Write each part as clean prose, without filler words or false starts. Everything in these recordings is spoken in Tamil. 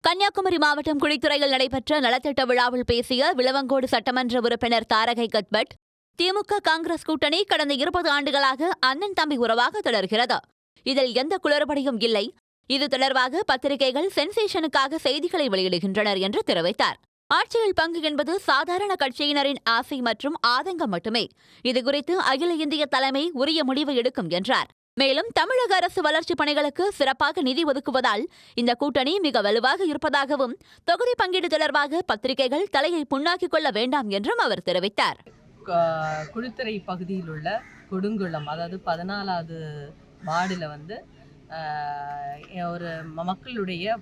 கன்னியாகுமரி மாவட்டம் குழித்துறையில் நடைபெற்ற நலத்திட்ட விழாவில் பேசிய விளவங்கோடு சட்டமன்ற உறுப்பினர் தாரகை கத்பட், திமுக காங்கிரஸ் கூட்டணி கடந்த 20 ஆண்டுகளாக அண்ணன் தம்பி உறவாக தொடர்கிறது. இதில் எந்த குளறுபடியும் இல்லை. இது தொடர்பாக பத்திரிகைகள் சென்சேஷனுக்காக செய்திகளை வெளியிடுகின்றனர் என்று தெரிவித்தார். ஆட்சியில் பங்கு என்பது சாதாரண கட்சியினரின் ஆசை மற்றும் ஆதங்கம் மட்டுமே. இதுகுறித்து அகில இந்திய தலைமை உரிய முடிவு எடுக்கும் என்றார். மேலும் தமிழக அரசு வளர்ச்சிப் பணிகளுக்கு சிறப்பாக நிதி ஒதுக்குவதால் இந்த கூட்டணி மிக வலுவாக இருப்பதாகவும், தொகுதி பங்கீடு தொடர்பாக பத்திரிகைகள் தலையை புண்ணாக்கிக் கொள்ள வேண்டாம் என்றும் அவர் தெரிவித்தார். குழித்துறை பகுதியில் உள்ள கொடுங்குளம், அதாவது 14வது வார்டில் ஒரு மக்களுடைய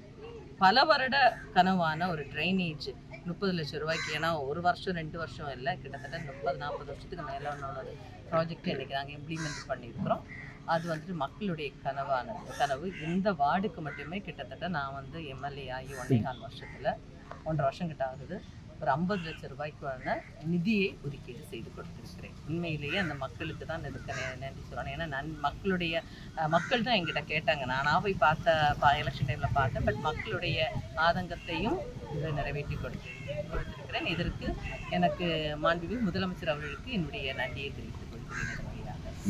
பல வருட கனவான ஒரு ட்ரைனேஜ் 30 லட்சம் ரூபாய்க்கு, ஏன்னா ஒரு வருஷம் 2 வருஷம் இல்லை, கிட்டத்தட்ட 30-40 வருஷத்துக்கு மேலே ஒரு ப்ராஜெக்ட் இன்றைக்கி நாங்கள் இம்ப்ளிமெண்ட் பண்ணியிருக்கிறோம். அது மக்களுடைய கனவு. இந்த வார்டுக்கு மட்டுமே கிட்டத்தட்ட நான் எம்எல்ஏ ஆகி 1.25 வருஷம் கிட்ட ஆகுது. ஒரு 50 லட்சம் ரூபாய்க்கான நிதியை ஒதுக்கீடு செய்து கொடுத்துருக்கிறேன். உண்மையிலேயே அந்த மக்களுக்கு தான் இதுக்கு நன்றி சொல்லணும். ஏன்னா மக்கள் தான் எங்கிட்ட கேட்டாங்க. நானாக போய் எலெக்ஷன் டைமில் பார்த்தேன். பட் மக்களுடைய ஆதங்கத்தையும் இதை நிறைவேற்றி கொடுத்திருக்கிறேன். இதற்கு எனக்கு மாண்புமிகு முதலமைச்சர் அவர்களுக்கு என்னுடைய நன்றியை தெரிவித்துக் கொள்கிறேன்.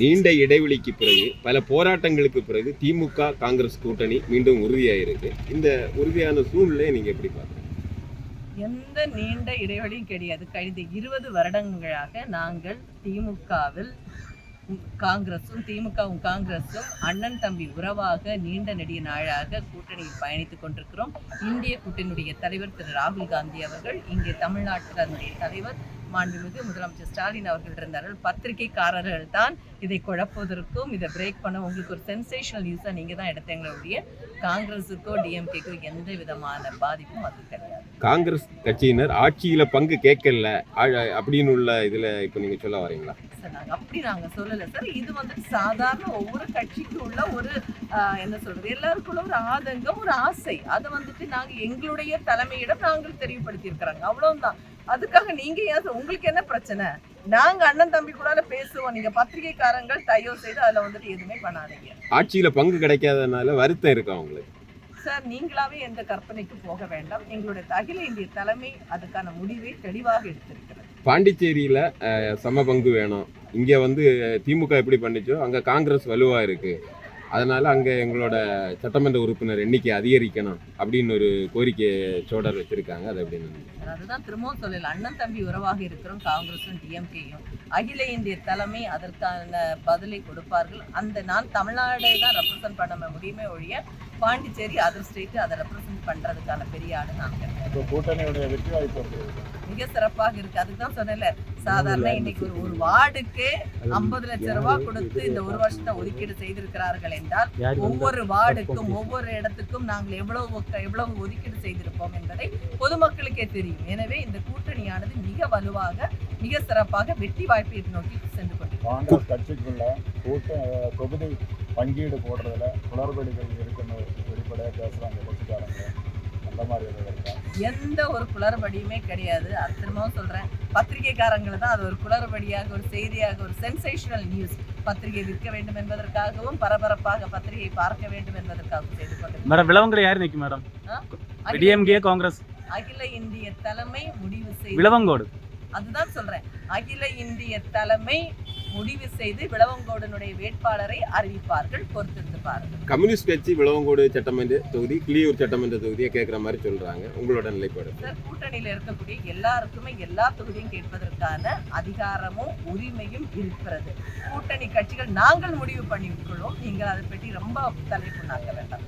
நீண்ட இடைவெளிக்கு பிறகு, பல போராட்டங்களுக்கு பிறகு திமுக காங்கிரஸ் கூட்டணி மீண்டும் உறுதியாயிருக்கு. இந்த உறுதியான சூழ்நிலையை நீங்க எப்படி பார்க்குறீங்க? எந்த நீண்ட இடைவெளியும் கிடையாது. கழிந்த 20 வருடங்களாக நாங்கள் திமுகவும் காங்கிரஸும் அண்ணன் தம்பி உறவாக நீண்ட நெடிய நாளாக கூட்டணியில் பயணித்துக் கொண்டிருக்கிறோம். இந்திய கூட்டணியுடைய தலைவர் திரு ராகுல் காந்தி அவர்கள், இங்கே தமிழ்நாட்டில் அதனுடைய தலைவர் மாண்புமிகு முதலமைச்சர் ஸ்டாலின் அவர்கள் இருந்தார்கள். பத்திரிகைக்காரர்கள் தான் இதை குழப்பதற்கும் இதை பிரேக் பண்ண உங்களுக்கு ஒரு சென்சேஷனல் நியூஸாக நீங்கள் தான் எடுத்தீங்களுடைய காங்கிரஸுக்கோ டிஎம்கேக்கோ எந்த விதமான பாதிப்பும் அது கிடையாது. காங்கிரஸ் கட்சியினர் ஆட்சியில பங்கு கேட்கல அப்படின்னு உள்ள இதுல இப்போ நீங்க சொல்ல வரீங்களா? சார், நாங்கள் சொல்லலை சார். இது சாதாரண ஒவ்வொரு கட்சிக்கு உள்ள ஒரு என்ன சொல்றது, எல்லாருக்குள்ள ஒரு ஆதங்கம், ஒரு ஆசை. அதை நாங்கள் எங்களுடைய தலைமையிடம் நாங்கள் தெரியப்படுத்தியிருக்கிறாங்க, அவ்வளவுதான். அதுக்காக நீங்க ஏன், உங்களுக்கு என்ன பிரச்சனை? நாங்க அண்ணன் தம்பி கூட பேசுவோம். நீங்க பத்திரிகைக்காரங்கள் தயவு செய்து அதுல எதுவுமே பண்ணாதீங்க. ஆட்சியில பங்கு கிடைக்காதனால வருத்தம் இருக்கு அவங்களுக்கு. சார், நீங்களாவே எந்த கற்பனைக்கு போக வேண்டாம். எங்களுடைய அகில இந்திய தலைமை அதுக்கான முடிவை தெளிவாக எடுத்திருக்கிறது. பாண்டிச்சேரியில சம பங்கு வேணும். இங்க திமுக எப்படி பண்ணிச்சோ அங்க காங்கிரஸ் வலுவா இருக்கு. அதனால அங்கே எங்களோட சட்டமன்ற உறுப்பினர் எண்ணிக்கை அதிகரிக்கணும் அப்படின்னு ஒரு கோரிக்கை சோடர் வச்சிருக்காங்க. அது எப்படின்னு அதுதான் திரும்பவும் சொல்லல. அண்ணன் தம்பி உறவாக இருக்கிறோம் காங்கிரஸும் டிஎம்கேயும். அகில இந்திய தலைமை அதற்கான பதிலை கொடுப்பார்கள். நான் தமிழ்நாடை தான் ரெப்ரசன்ட் பண்ண முடியுமே ஒழிய பாண்டிச்சேரி அதர் ஸ்டேட் அதை ரெப்ரசன்ட் பண்றதுக்கான பெரிய ஆடு நான் கூட்டணியுடைய வெற்றி வாய்ப்பு மிக சிறப்பாக இருக்கு. அதுக்கு தான் சொன்னேன்ல, சாதாரண இன்னைக்கு ஒரு வார்டுக்கு 50 லட்சம் ரூபாய் கொடுத்து இந்த ஒரு வருஷத்தை ஒதுக்கீடு செய்திருக்கிறார்கள் என்றால், ஒவ்வொரு வார்டுக்கும் ஒவ்வொரு இடத்துக்கும் நாங்கள் எவ்வளவு ஒதுக்கீடு செய்திருப்போம் என்பதை பொதுமக்களுக்கே தெரியும். எனவே இந்த கூட்டணியானது மிக வலுவாக, மிக சிறப்பாக வெற்றி வாய்ப்பை நோக்கி சென்று கொண்டிருக்கிறோம். கட்சிக்குள்ள தொகுதி பங்கீடு போடுறதுல குளறுபடிகள் இருக்குன்னு வெளிப்படையாக பேசுறாங்க கட்சிக்காரங்க. எந்த ஒரு குளறுபடியுமே கிடையாது. திரும்பவும் சொல்றேன், பத்திரிகைக்காரங்களை தான் அது ஒரு குளறுபடியாக, ஒரு செய்தியாக, ஒரு சென்சேஷனல் நியூஸ் பத்திரிகை விற்க வேண்டும் என்பதற்காகவும், பரபரப்பாக பத்திரிகை பார்க்க வேண்டும் என்பதற்காகவும் செய்து கொண்டு. மேடம், விளவங்கோடு யார் நிற்கும் மேடம்? டிஎம்கே காங்கிரஸ் அகில இந்திய தலைமை முடிவு செய்து விளவங்கோடு, அதுதான் சொல்றேன், அகில இந்திய தலைமை முடிவு செய்து விளவங்கோடனுடைய வேட்பாளரை அறிவிப்பார்கள். பொறுத்திருந்து பாருங்கள். கம்யூனிஸ்ட் கட்சி விளவங்கோடு சட்டமன்ற தொகுதி, கிளியூர் சட்டமன்ற தொகுதியை கேட்கிற மாதிரி சொல்றாங்க. உங்களோட நிலைப்பாடு? சார், கூட்டணியில் இருக்கக்கூடிய எல்லாருக்குமே எல்லா தொகுதியும் கேட்பதற்கான அதிகாரமும் உரிமையும் இருக்கிறது. கூட்டணி கட்சிகள் நாங்கள் முடிவு பண்ணிவிட்டுள்ளோம். நீங்கள் அதை பற்றி ரொம்ப தலைப்புண்ணாக்க வேண்டாம்.